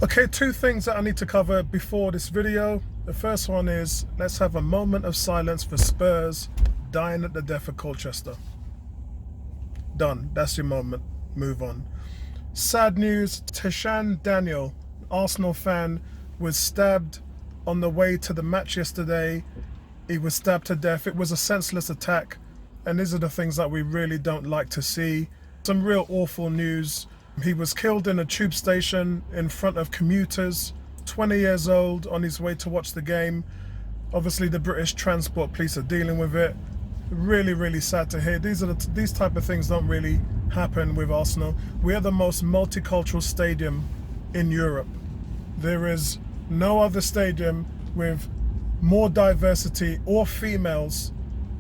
Okay, two things that I need to cover before this video. The first one is, let's have a moment of silence for Spurs dying at the death of Colchester. Done. That's your moment. Move on. Sad news, Tashan Daniel, Arsenal fan, was stabbed on the way to the match yesterday. He was stabbed to death. It was a senseless attack, and these are the things that we really don't like to see. Some real awful news. He was killed in a tube station in front of commuters, 20 years old, on his way to watch the game. Obviously the British Transport Police are dealing with it. Really, really sad to hear. These type of things don't really happen with Arsenal. We are the most multicultural stadium in Europe. There is no other stadium with more diversity or females,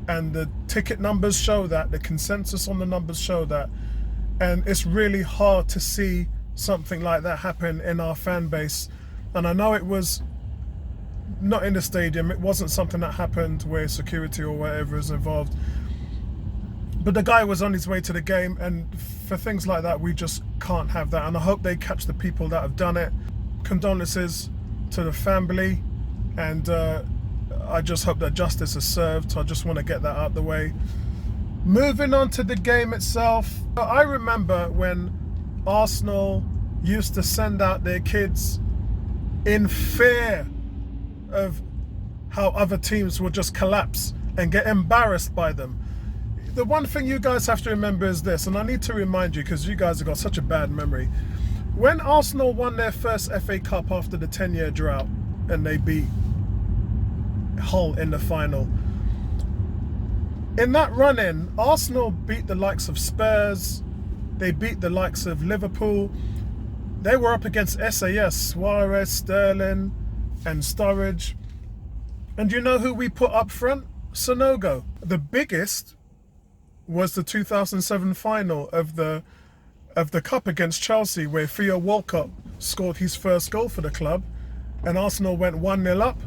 and the ticket numbers show that, the consensus on the numbers show that. And it's really hard to see something like that happen in our fan base. And I know it was not in the stadium. It wasn't something that happened where security or whatever is involved. But the guy was on his way to the game, and for things like that, we just can't have that. And I hope they catch the people that have done it. Condolences to the family, and I just hope that justice is served. So I just want to get that out of the way. Moving on to the game itself, I remember when Arsenal used to send out their kids in fear of how other teams would just collapse and get embarrassed by them. The one thing you guys have to remember is this, and I need to remind you because you guys have got such a bad memory. When Arsenal won their first FA Cup after the 10-year drought and they beat Hull in the final, in that run-in, Arsenal beat the likes of Spurs, they beat the likes of Liverpool. They were up against SAS, Suarez, Sterling and Sturridge. And you know who we put up front? Sonogo. The biggest was the 2007 final of the Cup against Chelsea, where Theo Walcott scored his first goal for the club and Arsenal went 1-0 up.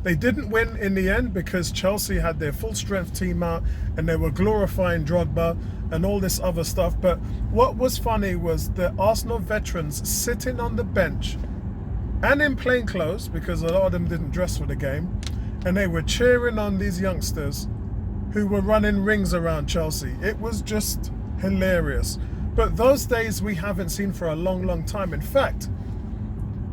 They didn't win in the end because Chelsea had their full strength team out and they were glorifying Drogba and all this other stuff. But what was funny was the Arsenal veterans sitting on the bench and in plain clothes, because a lot of them didn't dress for the game, and they were cheering on these youngsters who were running rings around Chelsea. It was just hilarious. But those days we haven't seen for a long, long time. In fact,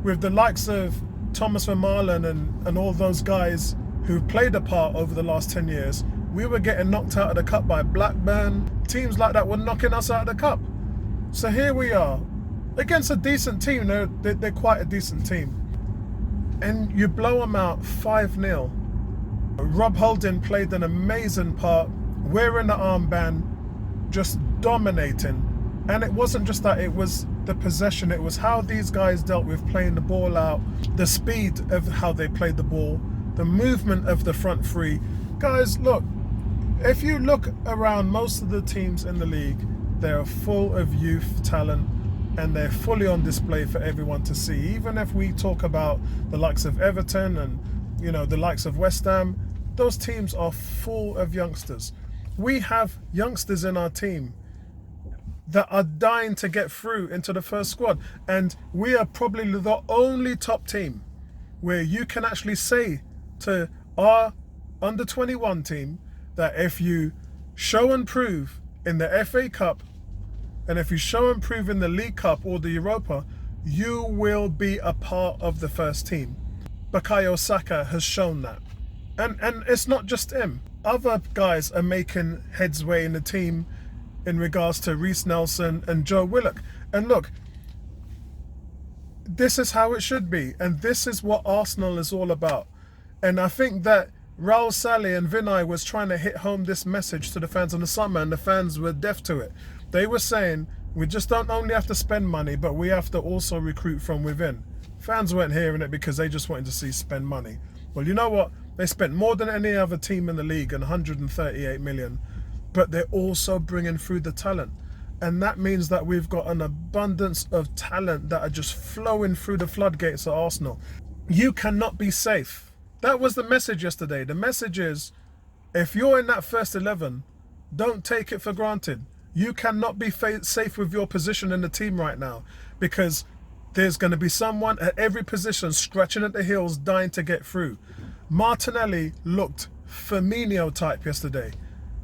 with the likes of Thomas Vermaelen and all those guys who've played a part over the last 10 years, we were getting knocked out of the cup by Blackburn. Teams like that were knocking us out of the cup. So here we are against a decent team. They're quite a decent team, and you blow them out 5-0. Rob Holding played an amazing part, wearing the armband, just dominating. And it wasn't just that, it was the possession, it was how these guys dealt with playing the ball out, the speed of how they played the ball, the movement of the front three. Guys, look, if you look around most of the teams in the league, they're full of youth talent and they're fully on display for everyone to see. Even if we talk about the likes of Everton and, you know, the likes of West Ham, those teams are full of youngsters. We have youngsters in our team that are dying to get through into the first squad. And we are probably the only top team where you can actually say to our under 21 team that if you show and prove in the FA Cup, and if you show and prove in the League Cup or the Europa, you will be a part of the first team. Bukayo Saka has shown that. And it's not just him. Other guys are making headway in the team in regards to Reece Nelson and Joe Willock. And look, this is how it should be. And this is what Arsenal is all about. And I think that Raul Sally and Vinay was trying to hit home this message to the fans in the summer, and the fans were deaf to it. They were saying, we just don't only have to spend money, but we have to also recruit from within. Fans weren't hearing it because they just wanted to see spend money. Well, you know what? They spent more than any other team in the league, and 138 million. But they're also bringing through the talent. And that means that we've got an abundance of talent that are just flowing through the floodgates at Arsenal. You cannot be safe. That was the message yesterday. The message is, if you're in that first 11, don't take it for granted. You cannot be safe with your position in the team right now, because There's going to be someone at every position scratching at the heels, dying to get through. Martinelli looked Firmino type yesterday.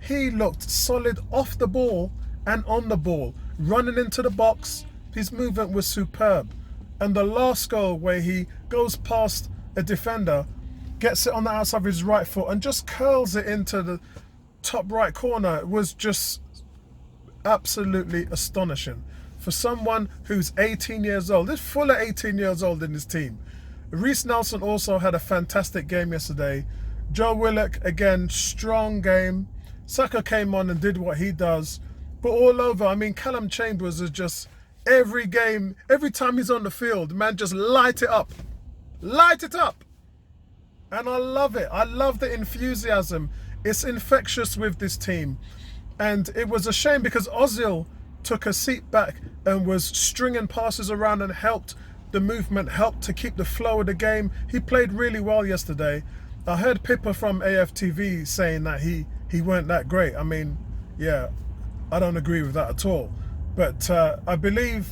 He looked solid off the ball and on the ball, running into the box. His movement was superb. And the last goal where he goes past a defender, gets it on the outside of his right foot and just curls it into the top right corner was just absolutely astonishing. For someone who's 18 years old, there's full of 18 years old in his team. Reece Nelson also had a fantastic game yesterday. Joe Willock, again, strong game. Saka came on and did what he does. But all over, I mean, Callum Chambers is just, every game, every time he's on the field, man, just light it up. Light it up. And I love it. I love the enthusiasm. It's infectious with this team. And it was a shame because Ozil took a seat back and was stringing passes around and helped the movement, helped to keep the flow of the game. He played really well yesterday. I heard Pippa from AFTV saying that he weren't that great. I mean, yeah, I don't agree with that at all. But I believe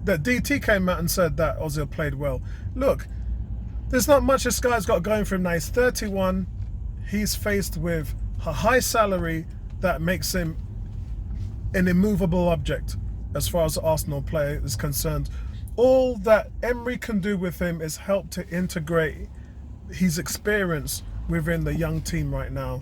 that DT came out and said that Ozil played well. Look, there's not much this guy's got going for him now. He's 31. He's faced with a high salary that makes him an immovable object as far as the Arsenal player is concerned. All that Emery can do with him is help to integrate his experience within the young team right now.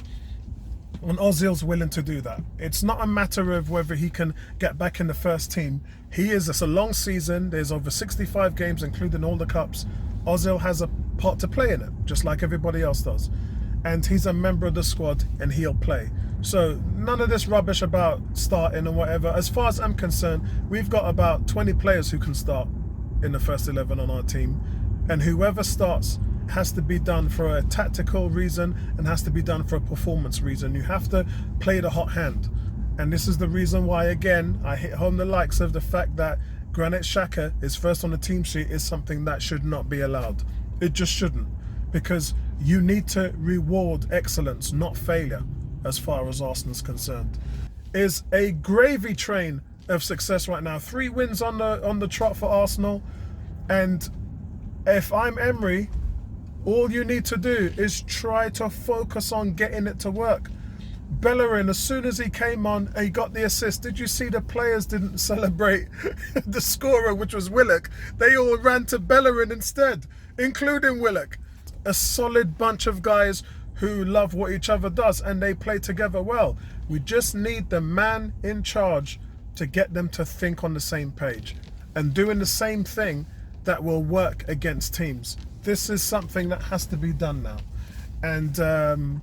And Ozil's willing to do that. It's not a matter of whether he can get back in the first team. It's a long season. There's over 65 games, including all the cups. Ozil has a part to play in it, just like everybody else does. And he's a member of the squad and he'll play. So none of this rubbish about starting and whatever. As far as I'm concerned, we've got about 20 players who can start in the first 11 on our team. And whoever starts has to be done for a tactical reason and has to be done for a performance reason. You have to play the hot hand. And this is the reason why, again, I hit home the likes of the fact that Granit Xhaka is first on the team sheet is something that should not be allowed. It just shouldn't. Because you need to reward excellence, not failure, as far as Arsenal's concerned. Is a gravy train of success right now. 3 wins on the trot for Arsenal. And if I'm Emery, all you need to do is try to focus on getting it to work. Bellerin, as soon as he came on, he got the assist. Did you see the players didn't celebrate the scorer, which was Willock? They all ran to Bellerin instead, including Willock. A solid bunch of guys who love what each other does and they play together well. We just need the man in charge to get them to think on the same page and doing the same thing that will work against teams. This is something that has to be done now. And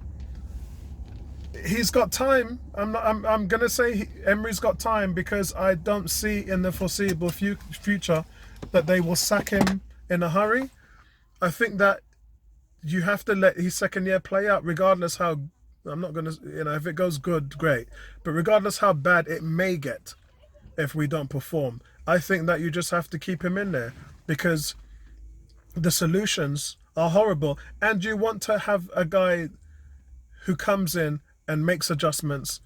he's got time. I'm going to say Emery's got time because I don't see in the foreseeable future that they will sack him in a hurry. I think that you have to let his second year play out, regardless how, I'm not going to, if it goes good, great. But regardless how bad it may get if we don't perform, I think that you just have to keep him in there because the solutions are horrible. And you want to have a guy who comes in and makes adjustments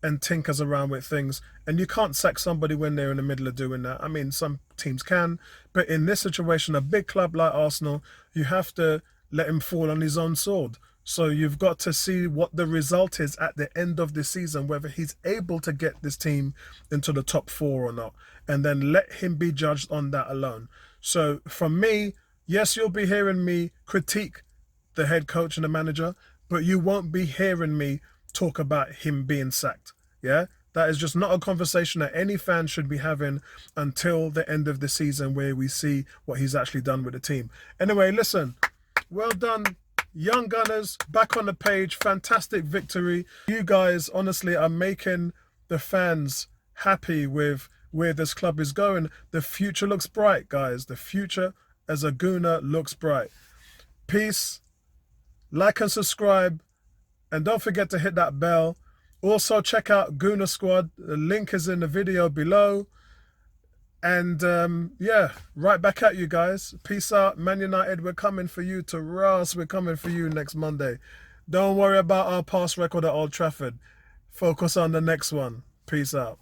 and tinkers around with things. And you can't sack somebody when they're in the middle of doing that. I mean, some teams can, but in this situation, a big club like Arsenal, you have to let him fall on his own sword. So you've got to see what the result is at the end of the season, whether he's able to get this team into the top 4 or not, and then let him be judged on that alone. So for me, yes, you'll be hearing me critique the head coach and the manager, but you won't be hearing me talk about him being sacked. Yeah, that is just not a conversation that any fan should be having until the end of the season where we see what he's actually done with the team. Anyway, listen, well done, young Gunners, back on the page, fantastic victory. You guys honestly are making the fans happy with where this club is going. The future looks bright, guys. The future as a Gooner looks bright. Peace, like and subscribe, and don't forget to hit that bell. Also check out Gooner Squad, the link is in the video below. And yeah, right back at you guys. Peace out. Man United, we're coming for you. To Ross, we're coming for you next Monday. Don't worry about our past record at Old Trafford. Focus on the next one. Peace out.